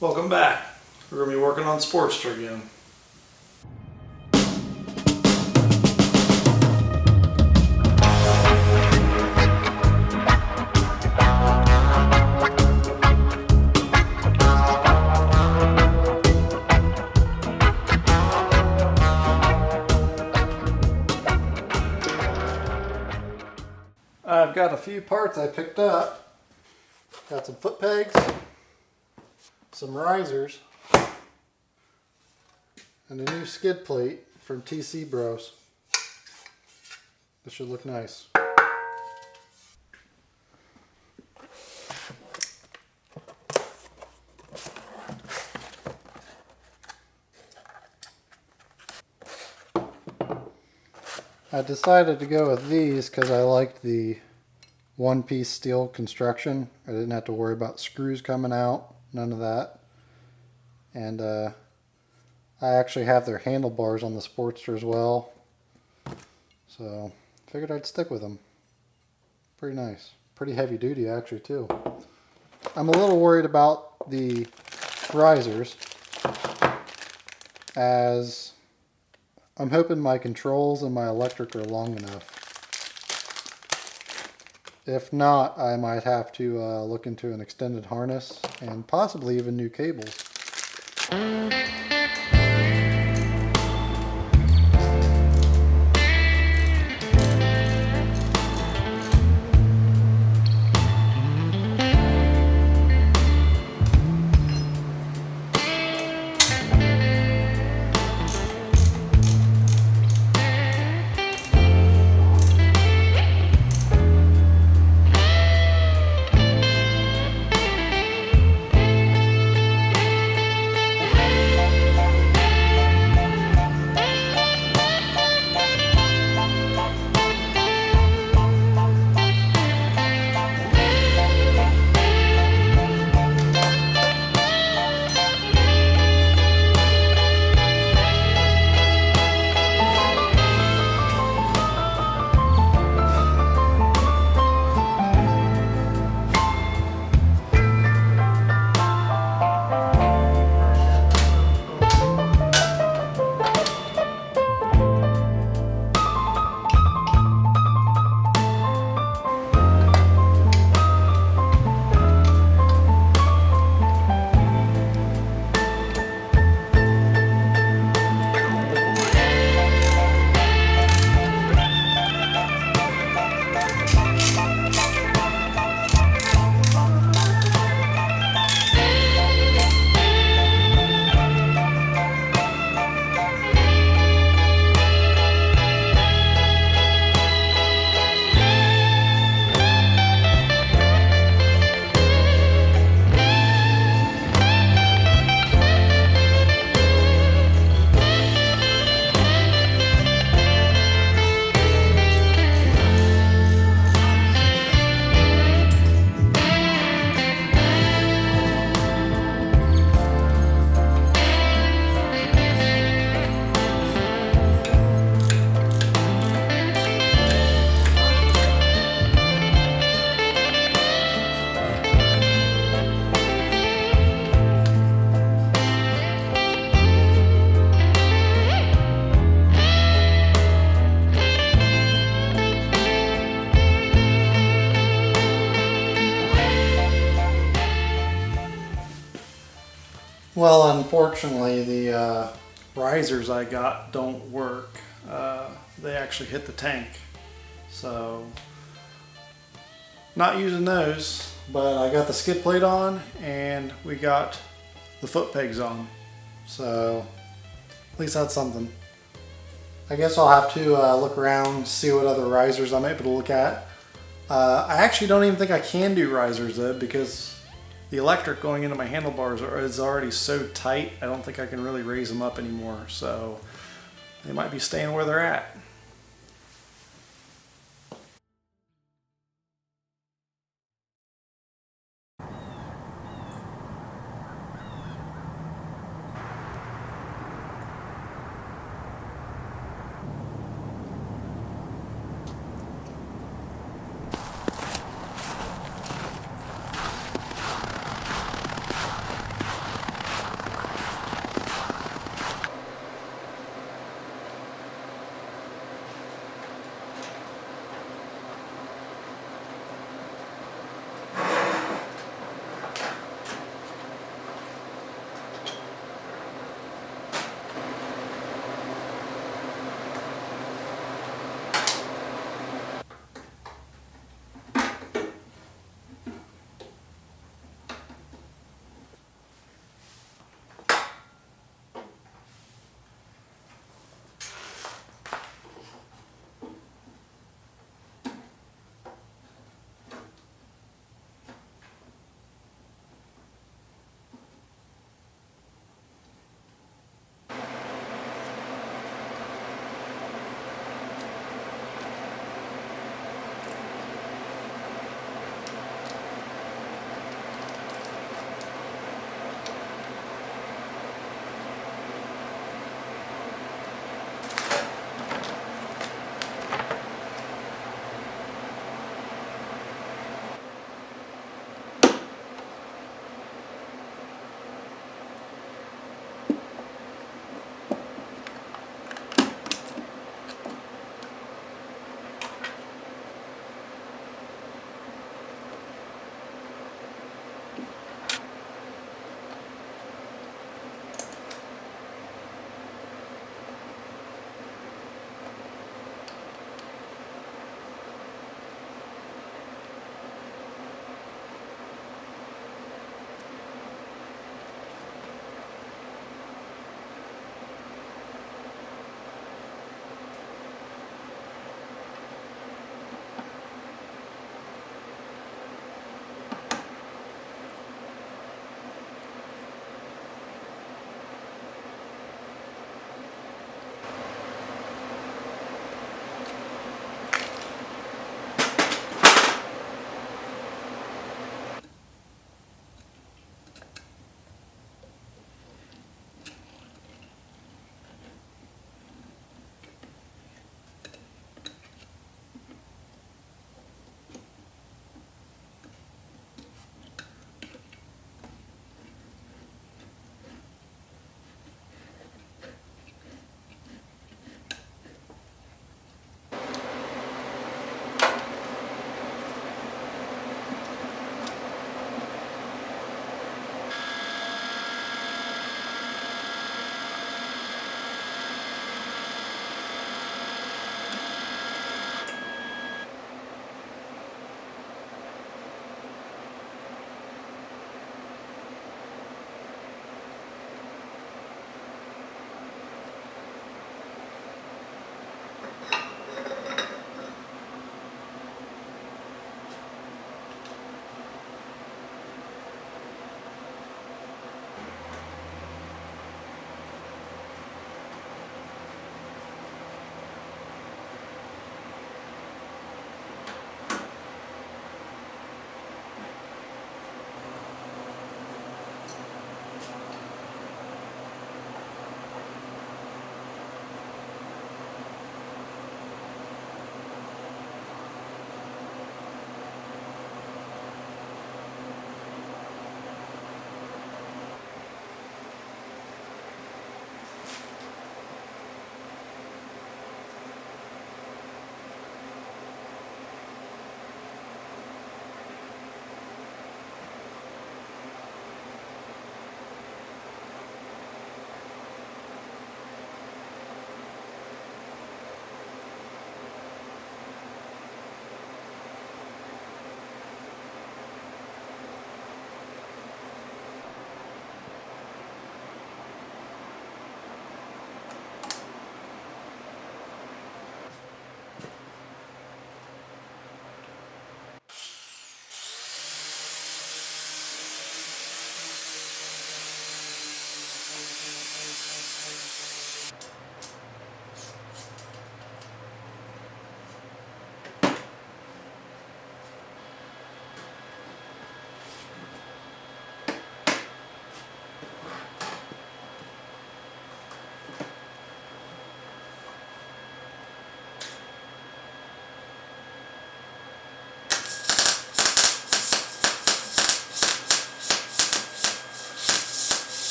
Welcome back. We're going to be working on Sportster again. I've got a few parts I picked up. Got some foot pegs, some risers, and a new skid plate from TC Bros. This should look nice. I decided to go with these because I liked the one-piece steel construction. I didn't have to worry about screws coming out, none of that. And I actually have their handlebars on the Sportster as well. So figured I'd stick with them. Pretty nice. Pretty heavy duty actually too. I'm a little worried about the risers, as I'm hoping my controls and my electric are long enough. If not, I might have to look into an extended harness and possibly even new cables. Well, unfortunately, the risers I got don't work. They actually hit the tank. So, not using those, but I got the skid plate on and we got the foot pegs on. So, at least that's something. I guess I'll have to look around, see what other risers I'm able to look at. I actually don't even think I can do risers though, because the electric going into my handlebars is already so tight, I don't think I can really raise them up anymore. So they might be staying where they're at.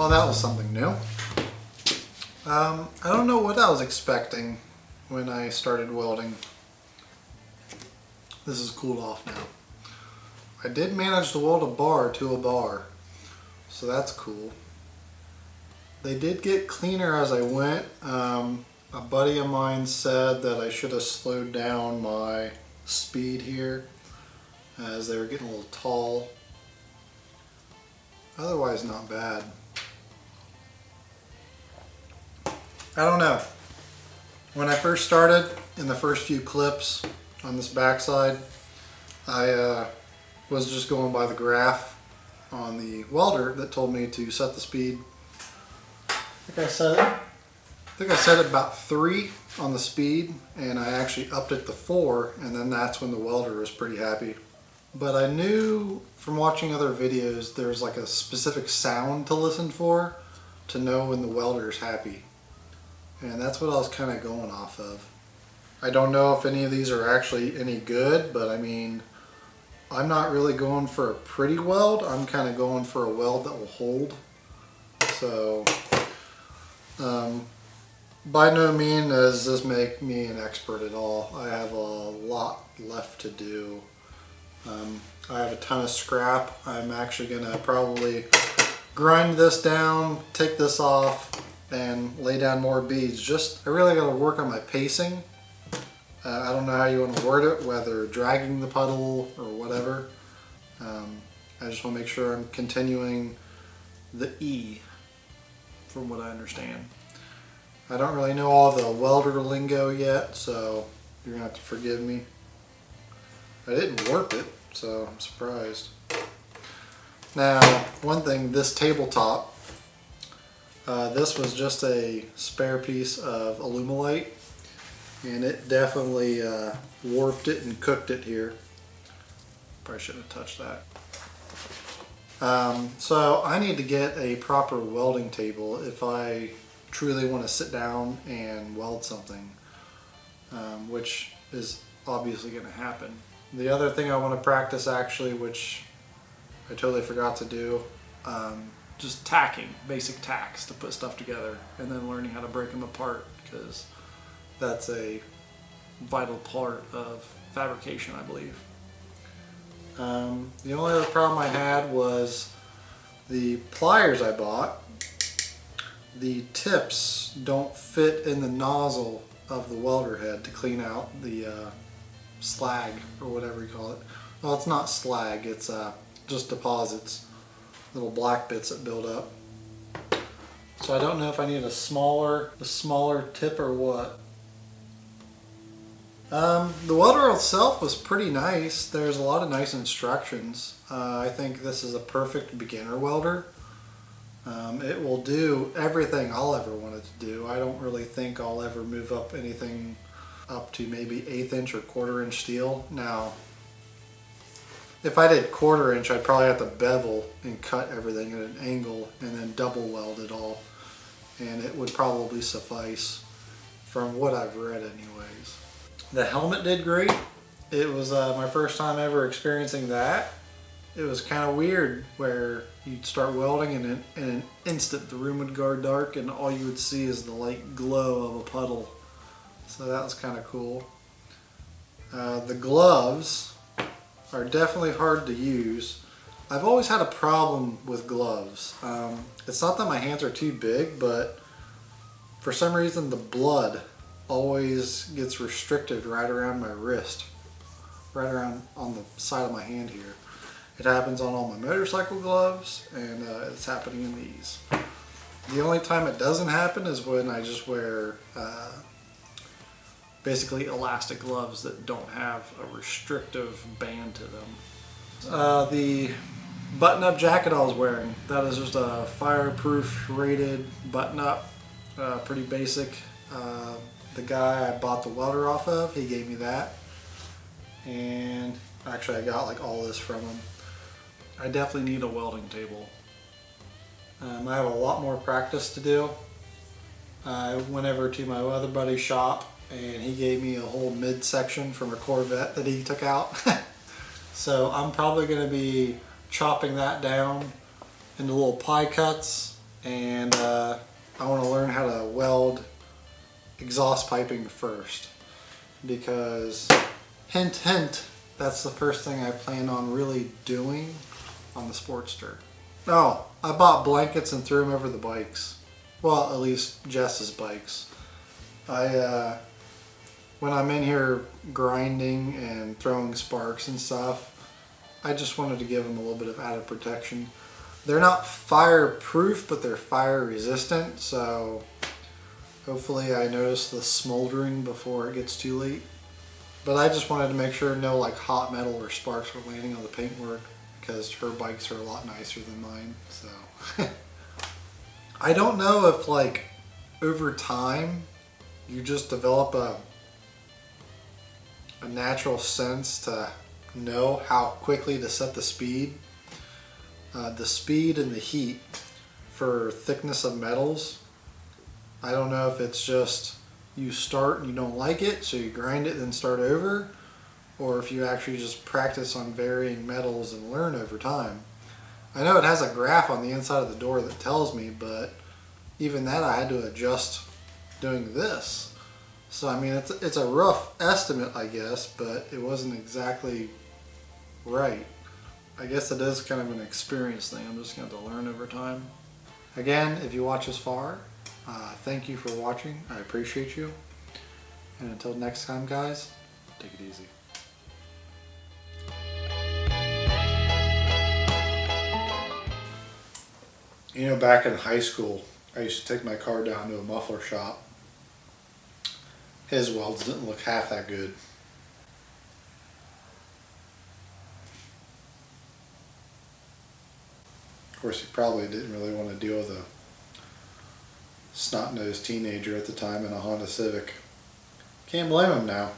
Well, that was something new. I don't know what I was expecting when I started welding. This is cooled off now. I did manage to weld a bar to a bar, so that's cool. They did get cleaner as I went. A buddy of mine said that I should have slowed down my speed here as they were getting a little tall. Otherwise, not bad. I don't know. When I first started, in the first few clips on this backside, I was just going by the graph on the welder that told me to set the speed. I think I set it about 3 on the speed, and I actually upped it to 4, and then that's when the welder was pretty happy. But I knew from watching other videos there's like a specific sound to listen for to know when the welder is happy. And that's what I was kind of going off of. I don't know if any of these are actually any good, but I mean, I'm not really going for a pretty weld. I'm kind of going for a weld that will hold. So, by no means does this make me an expert at all. I have a lot left to do. I have a ton of scrap. I'm actually going to probably grind this down, take this off, and lay down more beads. I really got to work on my pacing. I don't know how you want to word it, whether dragging the puddle or whatever. I just want to make sure I'm continuing the E from what I understand. I don't really know all the welder lingo yet, so you're going to have to forgive me. I didn't warp it, so I'm surprised. Now, one thing, this tabletop, this was just a spare piece of Alumilite, and it definitely warped it and cooked it here. Probably shouldn't have touched that. So I need to get a proper welding table if I truly want to sit down and weld something, which is obviously going to happen. The other thing I want to practice actually, which I totally forgot to do, just tacking, basic tacks to put stuff together, and then learning how to break them apart, because that's a vital part of fabrication, I believe. The only other problem I had was the pliers I bought. The tips don't fit in the nozzle of the welder head to clean out the slag, or whatever you call it. Well, it's not slag, it's just deposits, little black bits that build up. So I don't know if I need a smaller tip or what. The welder itself was pretty nice. There's a lot of nice instructions. I think this is a perfect beginner welder. It will do everything I'll ever want it to do. I don't really think I'll ever move up anything up to maybe 1/8 inch or 1/4 inch steel. Now, if I did 1/4 inch, I'd probably have to bevel and cut everything at an angle and then double weld it all. And it would probably suffice from what I've read anyways. The helmet did great. It was my first time ever experiencing that. It was kind of weird where you'd start welding and in an instant the room would go dark and all you would see is the light glow of a puddle. So that was kind of cool. The gloves are definitely hard to use. I've always had a problem with gloves. It's not that my hands are too big, but for some reason the blood always gets restricted right around my wrist, right around on the side of my hand here. It happens on all my motorcycle gloves, and it's happening in these. The only time it doesn't happen is when I just wear basically elastic gloves that don't have a restrictive band to them. The button-up jacket I was wearing, that is just a fireproof rated button-up, pretty basic. The guy I bought the welder off of, he gave me that, and actually I got like all this from him. I definitely need a welding table. I have a lot more practice to do. I went over to my other buddy's shop and he gave me a whole midsection from a Corvette that he took out. So I'm probably going to be chopping that down into little pie cuts and I want to learn how to weld exhaust piping first, because hint hint, that's the first thing I plan on really doing on the Sportster. Oh, I bought blankets and threw them over the bikes. Well, at least Jess's bikes. When I'm in here grinding and throwing sparks and stuff, I just wanted to give them a little bit of added protection. They're not fireproof, but they're fire resistant, so hopefully I notice the smoldering before it gets too late. But I just wanted to make sure no like hot metal or sparks were landing on the paintwork, because her bikes are a lot nicer than mine. So I don't know if like over time you just develop a natural sense to know how quickly to set the speed and the heat for thickness of metals. I don't know if it's just you start and you don't like it, so you grind it then start over, or if you actually just practice on varying metals and learn over time. I know it has a graph on the inside of the door that tells me, but even that I had to adjust doing this. So I mean, it's a rough estimate, I guess, but it wasn't exactly right. I guess it is kind of an experience thing. I'm just going to have to learn over time. Again, if you watch this far, thank you for watching. I appreciate you. And until next time, guys, take it easy. You know, back in high school, I used to take my car down to a muffler shop. His welds didn't look half that good. Of course, he probably didn't really want to deal with a snot-nosed teenager at the time in a Honda Civic. Can't blame him now.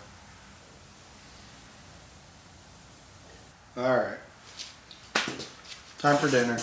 Alright. Time for dinner.